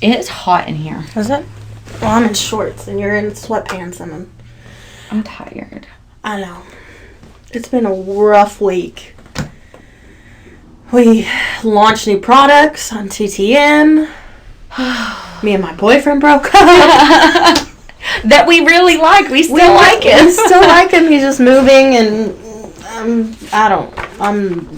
It is hot in here. Is it? Well, I'm in shorts and you're in sweatpants and I'm tired. I know. It's been a rough week. We launched new products on TTM. Me and my boyfriend broke up. That we really like. We still like him. We still like him. He's just moving and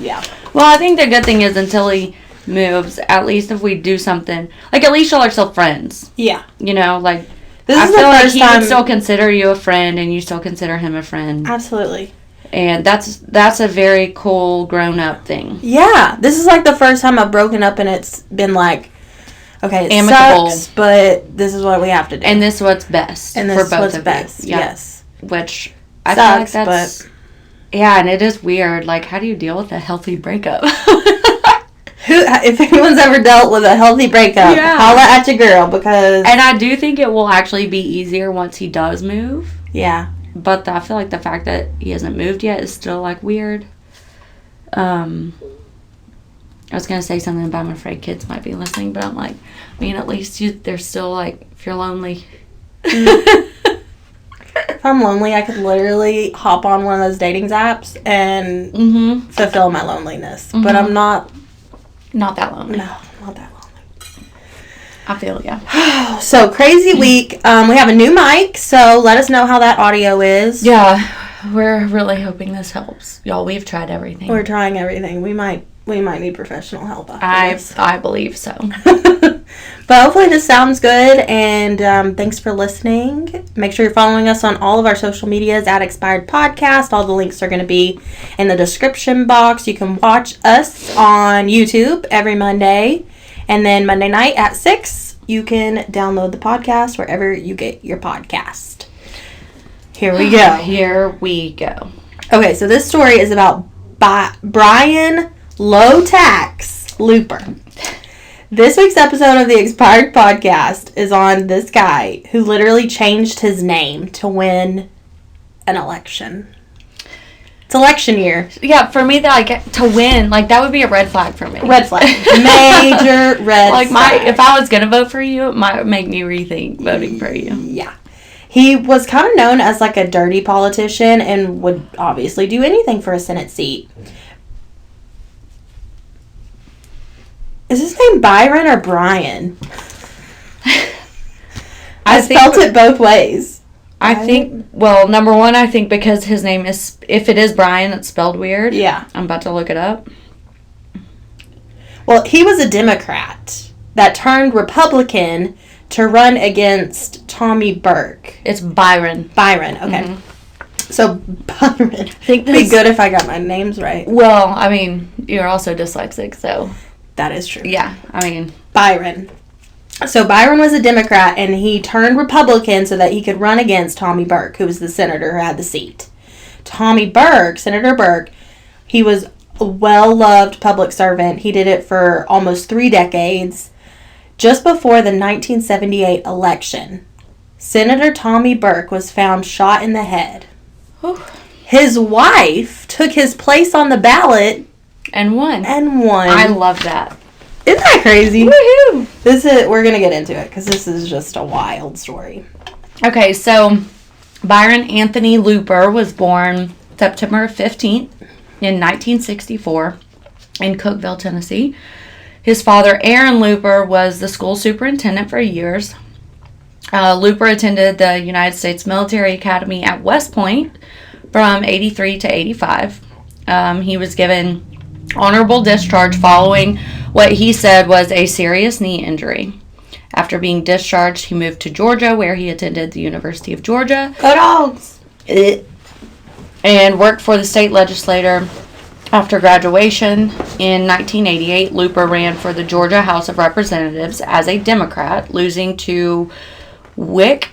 yeah. Well, I think the good thing is until he moves, at least if we do something, like at least y'all are still friends. Yeah. You know, like I feel like he would still consider you a friend and you still consider him a friend. Absolutely. And that's a very cool grown-up thing. Yeah. This is like the first time I've broken up and it's been like, okay, it amicable. Sucks, but this is what we have to do. And this is what's best and for both of best. you. Yeah. Yes. Which I sucks, feel like that's... But... Yeah, and it is weird. Like, how do you deal with a healthy breakup? If anyone's ever dealt with a healthy breakup, holla at your girl, because... And I do think it will actually be easier once he does move. Yeah. But I feel like the fact that he hasn't moved yet is still, like, weird. I was going to say something about I'm afraid kids might be listening, but I'm like, I mean, at least they're still, like, if you're lonely. If I'm lonely, I could literally hop on one of those dating apps and fulfill my loneliness. Mm-hmm. But I'm not that lonely. No, not that lonely. I feel yeah. So, crazy week. We have a new mic, so let us know how that audio is. Yeah, we're really hoping this helps. Y'all, we've tried everything. We're trying everything. We might need professional help after this. I believe so. But hopefully this sounds good, and thanks for listening. Make sure you're following us on all of our social medias at Expired Podcast. All the links are going to be in the description box. You can watch us on YouTube every Monday, and then Monday night at 6, you can download the podcast wherever you get your podcast. Here we go. Here we go. Okay, so this story is about Bryon Low Tax Looper. This week's episode of the Expired Podcast is on this guy who literally changed his name to win an election. It's election year. Yeah, for me, to win, that would be a red flag for me. Red flag. Major red flag. If I was going to vote for you, it might make me rethink voting for you. Yeah. He was kind of known as a dirty politician and would obviously do anything for a Senate seat. Is his name Byron or Bryon? I spelt it both ways. I think, well, number one, I think because his name is, if it is Bryon, it's spelled weird. Yeah. I'm about to look it up. Well, he was a Democrat that turned Republican to run against Tommy Burk. It's Byron. Byron, okay. Mm-hmm. So, Byron. I think it'd be good if I got my names right. Well, I mean, you're also dyslexic, so... That is true. Yeah, I mean... Byron. So Byron was a Democrat, and he turned Republican so that he could run against Tommy Burk, who was the senator who had the seat. Senator Burk, he was a well-loved public servant. He did it for almost 3 decades. Just before the 1978 election, Senator Tommy Burk was found shot in the head. Ooh. His wife took his place on the ballot... And won. I love that. Isn't that crazy? Woohoo! We're going to get into it because this is just a wild story. Okay, so Byron Anthony Looper was born September 15th in 1964 in Cookeville, Tennessee. His father, Aaron Looper, was the school superintendent for years. Looper attended the United States Military Academy at West Point from 83 to 85. He was given honorable discharge following what he said was a serious knee injury. After being discharged, he moved to Georgia, where he attended the University of Georgia. Go Dogs! And worked for the state legislature. After graduation in 1988, Looper ran for the Georgia House of Representatives as a Democrat, losing to Wick,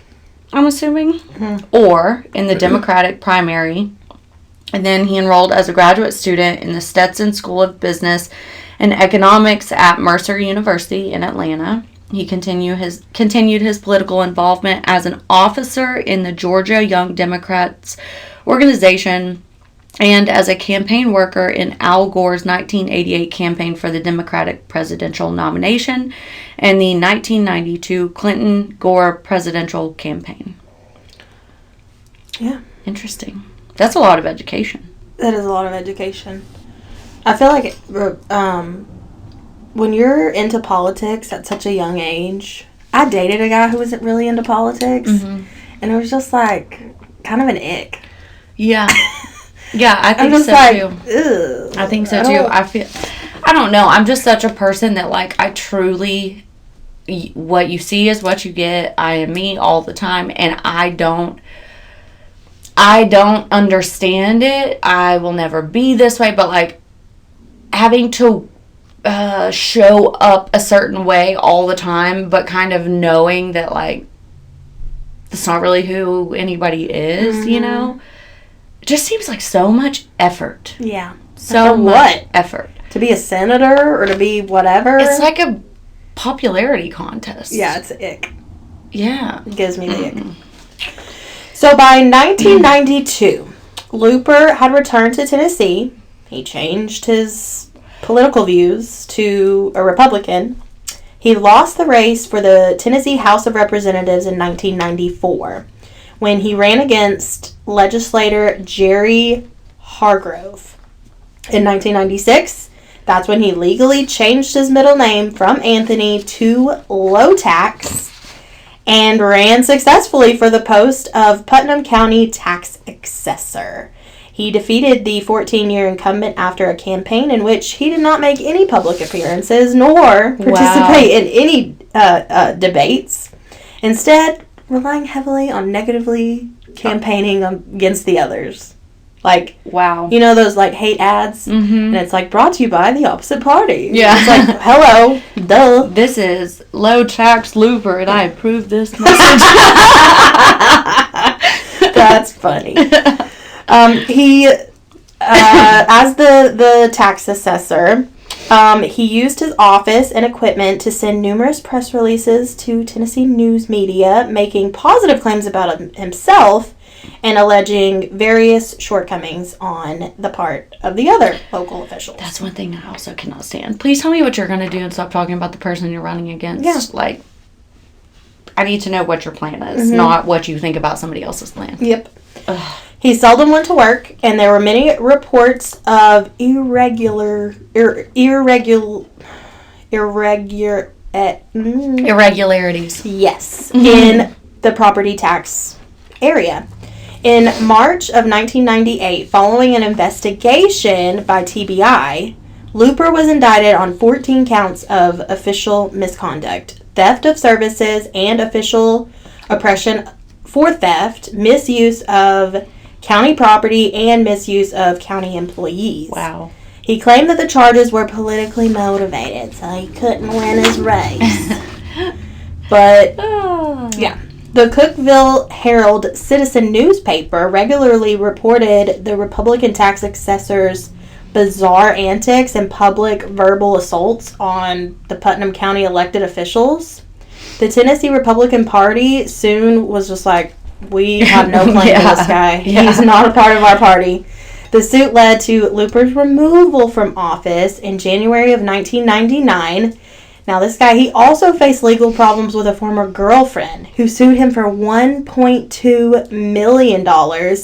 I'm assuming, or in the Democratic primary. And then he enrolled as a graduate student in the Stetson School of Business and Economics at Mercer University in Atlanta. He continued his political involvement as an officer in the Georgia Young Democrats organization and as a campaign worker in Al Gore's 1988 campaign for the Democratic presidential nomination and the 1992 Clinton-Gore presidential campaign. Yeah. Interesting. That's a lot of education. That is a lot of education. I feel like when you're into politics at such a young age, I dated a guy who wasn't really into politics, and it was just like kind of an ick. Yeah. Yeah, I think so too. I think so too. I don't know. I'm just such a person that, like, I truly, what you see is what you get. I am me all the time, and I don't understand it. I will never be this way, but, like, having to show up a certain way all the time, but kind of knowing that, like, that's not really who anybody is, you know? It just seems like so much effort. Yeah. So much effort. To be a senator or to be whatever? It's like a popularity contest. Yeah, it's ick. Yeah. It gives me the ick. So by 1992, Looper had returned to Tennessee. He changed his political views to a Republican. He lost the race for the Tennessee House of Representatives in 1994 when he ran against legislator Jerry Hargrove. In 1996, that's when he legally changed his middle name from Anthony to Low Tax and ran successfully for the post of Putnam County Tax Assessor. He defeated the 14-year incumbent after a campaign in which he did not make any public appearances nor participate in any debates, instead relying heavily on negatively campaigning against the others. Like, wow. You know those, like, hate ads? And it's, like, brought to you by the opposite party. Yeah. It's like, hello, duh. This is Low Tax Looper, and I approve this message. That's funny. He, as the tax assessor, he used his office and equipment to send numerous press releases to Tennessee news media, making positive claims about himself and alleging various shortcomings on the part of the other local officials. That's one thing I also cannot stand. Please tell me what you're going to do and stop talking about the person you're running against. Yeah. Like, I need to know what your plan is, not what you think about somebody else's plan. Yep. Ugh. He seldom went to work, and there were many reports of irregularities. Yes, in the property tax area. In March of 1998, following an investigation by TBI, Looper was indicted on 14 counts of official misconduct, theft of services, and official oppression for theft, misuse of county property, and misuse of county employees. Wow. He claimed that the charges were politically motivated, so he couldn't win his race. But, yeah. The Cookeville Herald Citizen newspaper regularly reported the Republican tax assessor's bizarre antics and public verbal assaults on the Putnam County elected officials. The Tennessee Republican Party soon was just like, we have no claim to this guy. He's not a part of our party. The suit led to Looper's removal from office in January of 1999. Now, this guy, he also faced legal problems with a former girlfriend who sued him for $1.2 million,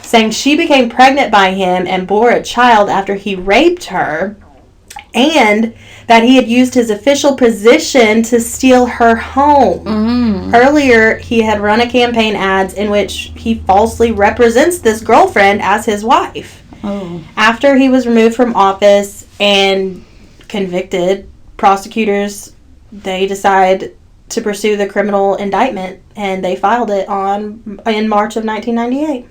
saying she became pregnant by him and bore a child after he raped her, and that he had used his official position to steal her home. Earlier, he had run a campaign ads in which he falsely represents this girlfriend as his wife. After he was removed from office and convicted, prosecutors, they decide to pursue the criminal indictment, and they filed it in March of 1998.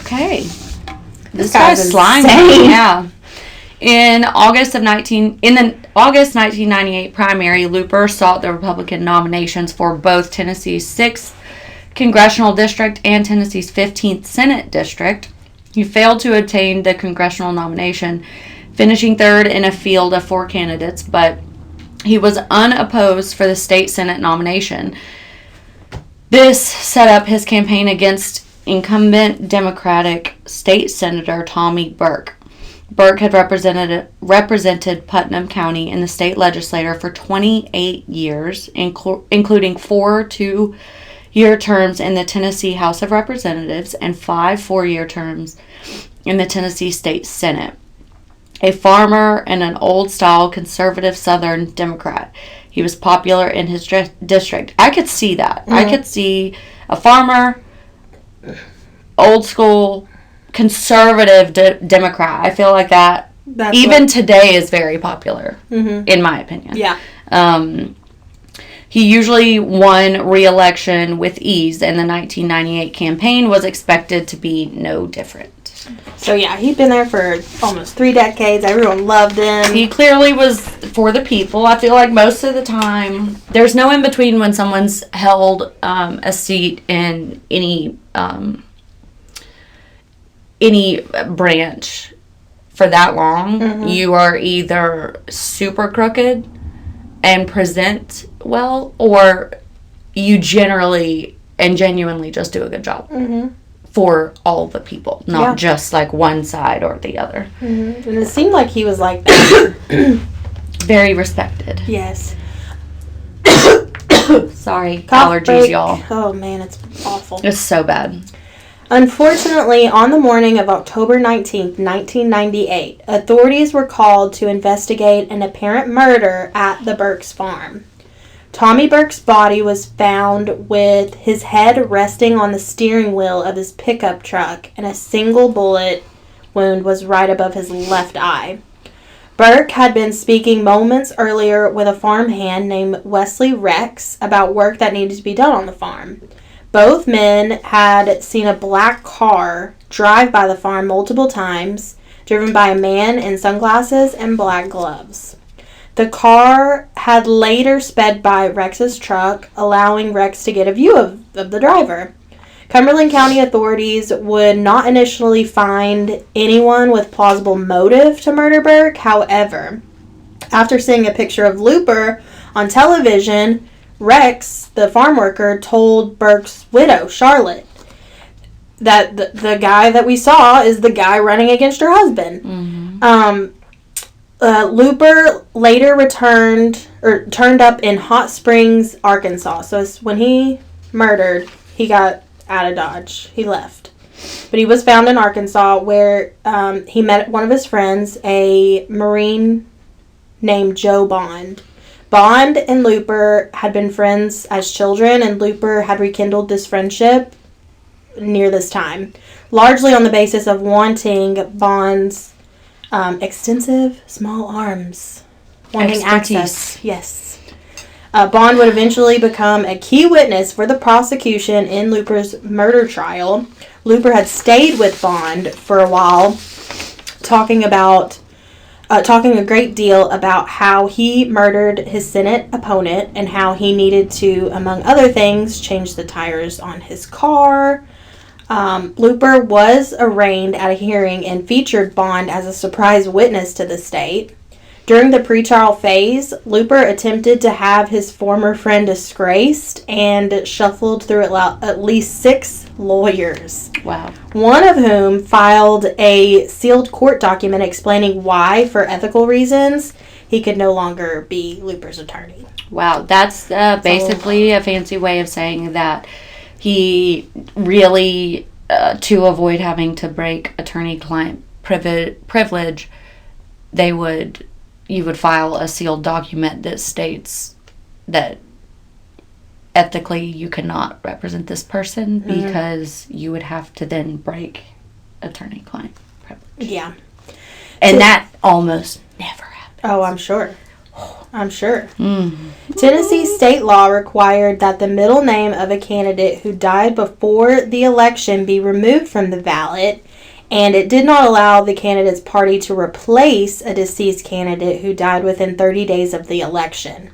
Okay. This guy's slimy. insane. Yeah. In the August 1998 primary, Looper sought the Republican nominations for both Tennessee's 6th Congressional District and Tennessee's 15th Senate District. He failed to obtain the congressional nomination, finishing third in a field of 4 candidates, but he was unopposed for the state Senate nomination. This set up his campaign against incumbent Democratic state senator Tommy Burk. Burk had represented Putnam County in the state legislature for 28 years, including 4 2-year terms in the Tennessee House of Representatives and 5 4-year terms in the Tennessee State Senate. A farmer and an old-style conservative Southern Democrat. He was popular in his district. I could see that. I could see a farmer, old-school, conservative Democrat. I feel like that even today is very popular, in my opinion. Yeah. He usually won re-election with ease, and the 1998 campaign was expected to be no different. So, yeah, he'd been there for almost 3 decades. Everyone loved him. He clearly was for the people. I feel like most of the time, there's no in-between when someone's held a seat in any branch for that long. You are either super crooked and present well, or you generally and genuinely just do a good job for all the people, not just like one side or the other. And it seemed like he was like that. Very respected. Yes. Sorry, allergies, y'all. Oh man, it's awful. It's so bad. Unfortunately, on the morning of October 19th, 1998, authorities were called to investigate an apparent murder at the Burks farm. Tommy Burk's body was found with his head resting on the steering wheel of his pickup truck, and a single bullet wound was right above his left eye. Burk had been speaking moments earlier with a farmhand named Wesley Rex about work that needed to be done on the farm. Both men had seen a black car drive by the farm multiple times, driven by a man in sunglasses and black gloves. The car had later sped by Rex's truck, allowing Rex to get a view of the driver. Cumberland County authorities would not initially find anyone with plausible motive to murder Burk. However, after seeing a picture of Looper on television, Rex, the farm worker, told Burk's widow, Charlotte, that the guy that we saw is the guy running against her husband. Looper later turned up in Hot Springs, Arkansas. So when he murdered, he got out of Dodge. He left. But he was found in Arkansas, where he met one of his friends, a Marine named Joe Bond. Bond and Looper had been friends as children, and Looper had rekindled this friendship near this time, largely on the basis of wanting Bond's extensive small arms. Wanting access. Yes. Bond would eventually become a key witness for the prosecution in Looper's murder trial. Looper had stayed with Bond for a while, talking a great deal about how he murdered his Senate opponent and how he needed to, among other things, change the tires on his car. Looper was arraigned at a hearing and featured Bond as a surprise witness to the state. During the pretrial phase, Looper attempted to have his former friend disgraced and shuffled through at least 6 lawyers. Wow. One of whom filed a sealed court document explaining why, for ethical reasons, he could no longer be Looper's attorney. Wow, that's basically a fancy way of saying that he really, to avoid having to break attorney-client privilege, you would file a sealed document that states that ethically you cannot represent this person because you would have to then break attorney-client privilege. Yeah. And that almost never happens. Oh, I'm sure. Tennessee state law required that the middle name of a candidate who died before the election be removed from the ballot, and it did not allow the candidate's party to replace a deceased candidate who died within 30 days of the election.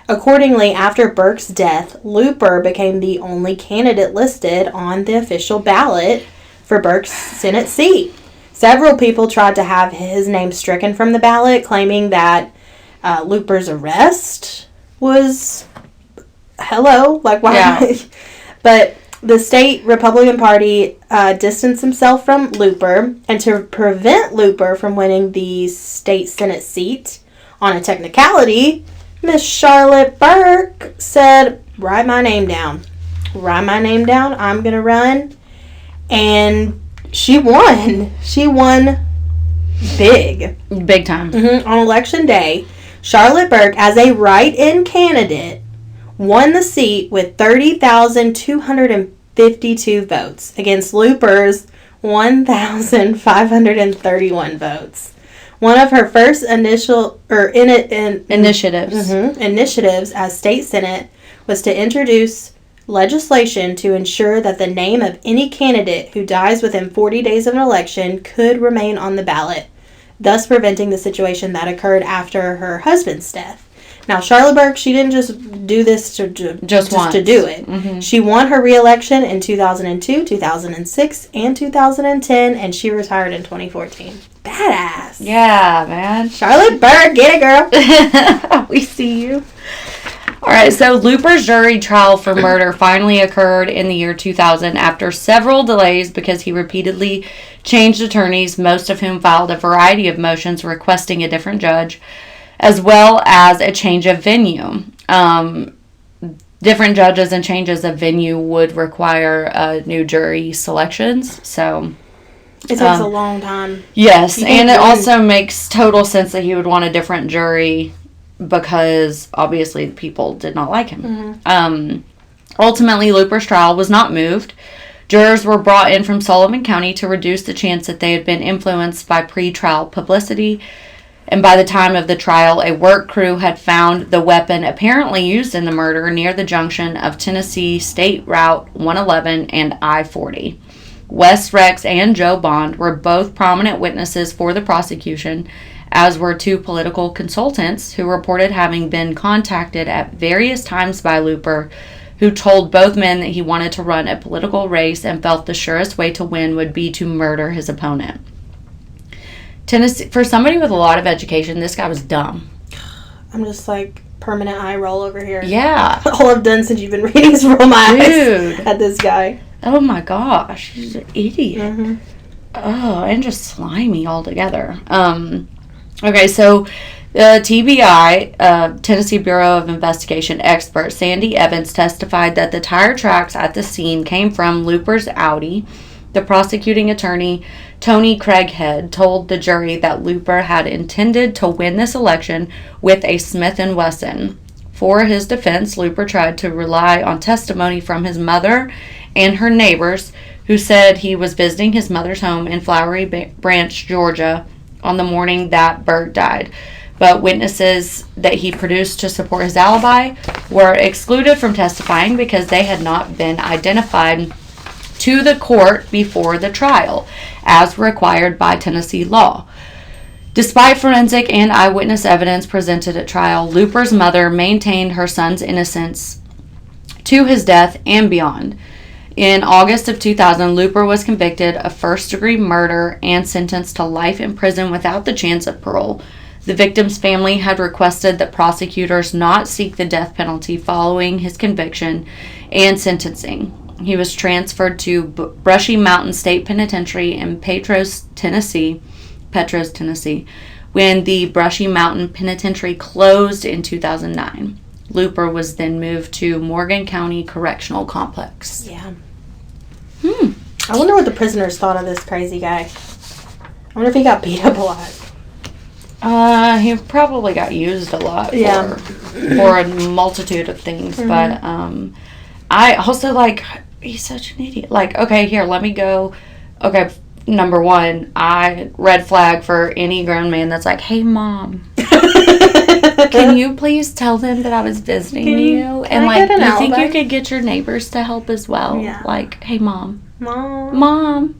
Accordingly, after Burke's death, Looper became the only candidate listed on the official ballot for Burke's Senate seat. Several people tried to have his name stricken from the ballot, claiming that Looper's arrest was why? Yeah. But The state Republican Party distanced himself from Looper, and to prevent Looper from winning the state Senate seat on a technicality, Miss Charlotte Burk said, write my name down. Write my name down. I'm going to run. And she won. She won big. Big time. On election day, Charlotte Burk, as a write-in candidate, won the seat with 30,252 votes against Looper's 1,531 votes. One of her first initiatives as state senate was to introduce legislation to ensure that the name of any candidate who dies within 40 days of an election could remain on the ballot, thus preventing the situation that occurred after her husband's death. Now, Charlotte Burk, she didn't just do this to do it. Mm-hmm. She won her re-election in 2002, 2006, and 2010, and she retired in 2014. Badass. Yeah, man. Charlotte Burk, get it, girl. We see you. All right, so Looper's jury trial for murder finally occurred in the year 2000 after several delays because he repeatedly changed attorneys, most of whom filed a variety of motions requesting a different judge, as well as a change of venue. Different judges and changes of venue would require new jury selections, so... It takes a long time. Yes, and it also makes total sense that he would want a different jury because, obviously, people did not like him. Mm-hmm. Ultimately, Looper's trial was not moved. Jurors were brought in from Sullivan County to reduce the chance that they had been influenced by pre-trial publicity. And by the time of the trial, a work crew had found the weapon apparently used in the murder near the junction of Tennessee State Route 111 and I-40. Wes Rex and Joe Bond were both prominent witnesses for the prosecution, as were two political consultants who reported having been contacted at various times by Looper, who told both men that he wanted to run a political race and felt the surest way to win would be to murder his opponent. Tennessee, for somebody with a lot of education, this guy was dumb. I'm just like permanent eye roll over here. Yeah. All I've done since you've been reading is roll my eyes at this guy. Oh my gosh, he's an idiot. Mm-hmm. Oh, and just slimy altogether. Okay, so the TBI, Tennessee Bureau of Investigation expert Sandy Evans testified that the tire tracks at the scene came from Looper's Audi. The prosecuting attorney, Tony Craighead, told the jury that Looper had intended to win this election with a Smith & Wesson. For his defense, Looper tried to rely on testimony from his mother and her neighbors, who said he was visiting his mother's home in Flowery Branch, Georgia, on the morning that Burk died. But witnesses that he produced to support his alibi were excluded from testifying because they had not been identified to the court before the trial, as required by Tennessee law. Despite forensic and eyewitness evidence presented at trial, Looper's mother maintained her son's innocence to his death and beyond. In August of 2000, Looper was convicted of first-degree murder and sentenced to life in prison without the chance of parole. The victim's family had requested that prosecutors not seek the death penalty following his conviction and sentencing. He was transferred to Brushy Mountain State Penitentiary in Petros, Tennessee, when the Brushy Mountain Penitentiary closed in 2009. Looper was then moved to Morgan County Correctional Complex. Yeah. I wonder what the prisoners thought of this crazy guy. I wonder if he got beat up a lot. He probably got used a lot for a multitude of things. Mm-hmm. But I also, like, he's such an idiot. Like, okay, here, let me go. Okay, number one, I red flag for any grown man that's like, hey, Mom. Can you please tell them that I was visiting you? And, like, do you think you could get your neighbors to help as well? Yeah. Like, hey, Mom. Mom.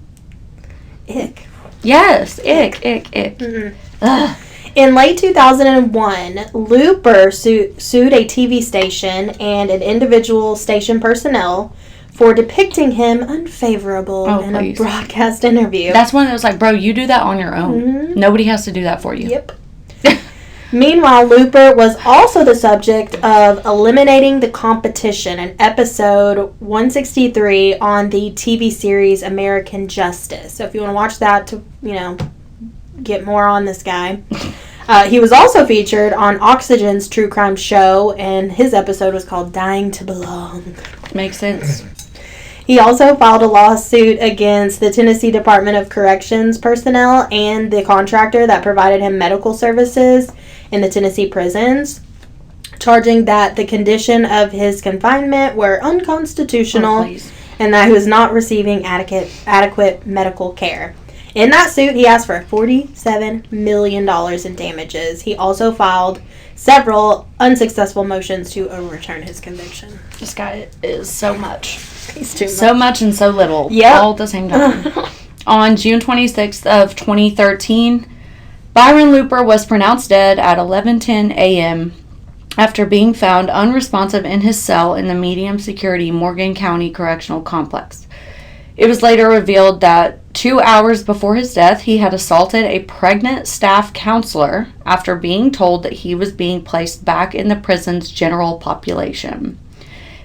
Ick. Yes. Ick. Mm-hmm. Ugh. In late 2001, Looper sued a TV station and an individual station personnel for depicting him unfavorable in a broadcast interview. That's one that was like, bro, you do that on your own. Mm-hmm. Nobody has to do that for you. Yep. Meanwhile, Looper was also the subject of Eliminating the Competition, an episode 163 on the TV series American Justice. So if you want to watch that to, get more on this guy. He was also featured on Oxygen's true crime show, and his episode was called Dying to Belong. Makes sense. He also filed a lawsuit against the Tennessee Department of Corrections personnel and the contractor that provided him medical services in the Tennessee prisons, charging that the condition of his confinement were unconstitutional and that he was not receiving adequate medical care. In that suit, he asked for $47 million in damages. He also filed several unsuccessful motions to overturn his conviction. This guy is so much. He's too much. So much and so little. Yep. All at the same time. On June 26th of 2013, Byron Looper was pronounced dead at 11:10 a.m. after being found unresponsive in his cell in the medium-security Morgan County Correctional Complex. It was later revealed that 2 hours before his death, he had assaulted a pregnant staff counselor after being told that he was being placed back in the prison's general population.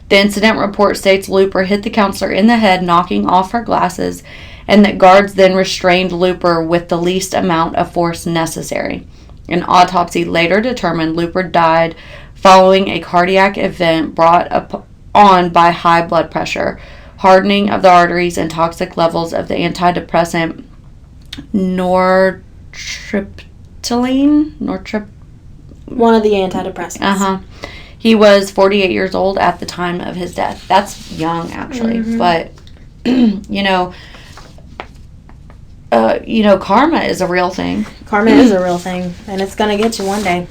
The incident report states Looper hit the counselor in the head, knocking off her glasses, and that guards then restrained Looper with the least amount of force necessary. An autopsy later determined Looper died following a cardiac event brought on by high blood pressure, hardening of the arteries, and toxic levels of the antidepressant nortriptyline. One of the antidepressants. He was 48 years old at the time of his death. That's young, actually. Mm-hmm. But, karma is a real thing. Karma is a real thing, and it's going to get you one day.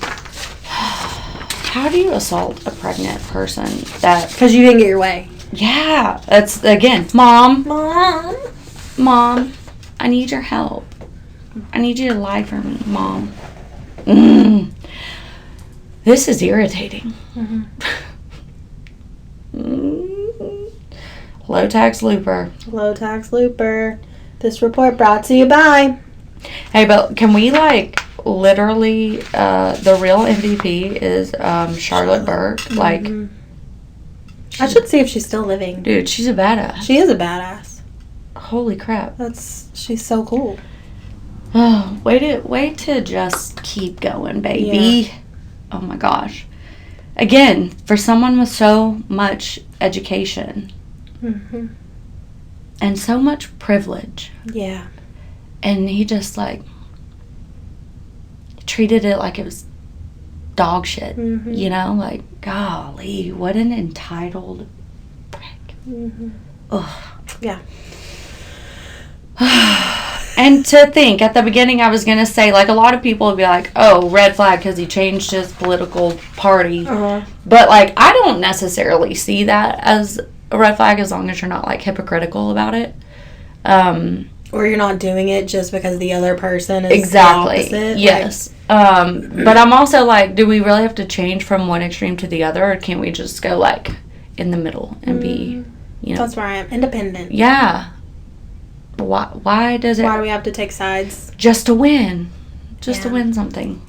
How do you assault a pregnant person? Because you didn't get your way. Yeah. That's, again, Mom, I need your help. I need you to lie for me, Mom. This is irritating. Mm-hmm. Low Tax Looper. Low Tax Looper. This report brought to you by... Hey, but can we, literally, the real MVP is Charlotte Burke. Mm-hmm. I should see if she's still living. Dude, she's a badass. She is a badass. Holy crap. She's so cool. Oh, wait to just keep going, baby. Yeah. Oh my gosh. Again, for someone with so much education. Mm-hmm. And so much privilege. Yeah. And he just, treated it like it was dog shit. Mm-hmm. Golly, what an entitled prick. Mm-hmm. Ugh. Yeah. And to think, at the beginning I was going to say, a lot of people would be like, oh, red flag because he changed his political party. Uh-huh. But, I don't necessarily see that as a red flag as long as you're not, hypocritical about it. Or you're not doing it just because the other person is exactly. the opposite. Yes. But I'm also do we really have to change from one extreme to the other, or can't we just go, in the middle and be, That's where I am. Independent. Yeah. Why does it... Why do we have to take sides? Just to win. Just to win something.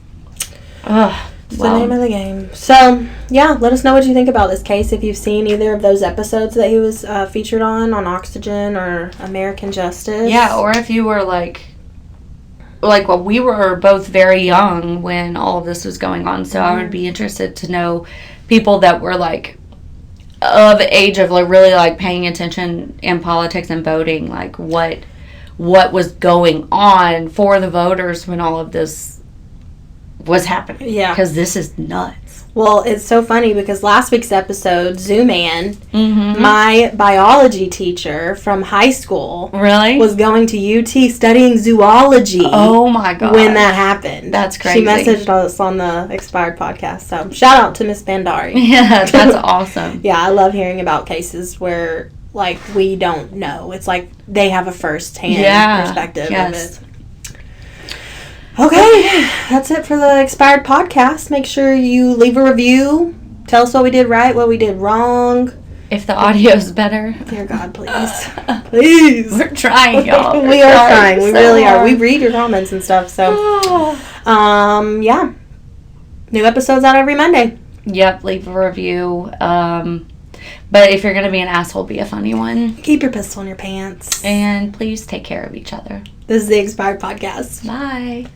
Ugh. It's the name of the game. So, yeah, let us know what you think about this case. If you've seen either of those episodes that he was featured on Oxygen or American Justice. Yeah, or if you were we were both very young when all of this was going on. So I would be interested to know people that were of age of really paying attention in politics and voting, what was going on for the voters when all of this was happening. Yeah. Because this is nuts. Well, it's so funny because last week's episode, Zoo Man, my biology teacher from high school, really was going to UT studying zoology. Oh my god! When that happened, that's crazy. She messaged us on the Expired podcast. So shout out to Miss Bandari. Yeah, that's awesome. Yeah, I love hearing about cases where we don't know. It's they have a first-hand perspective of it. Okay, that's it for the Expired podcast. Make sure you leave a review. Tell us what we did right, what we did wrong. If the audio's better. Dear God, please. Please. We're trying, y'all. We are trying. We really are. We read your comments and stuff, so. Yeah. New episodes out every Monday. Yep, leave a review. But if you're going to be an asshole, be a funny one. Keep your pistol in your pants. And please take care of each other. This is the Expired Podcast. Bye.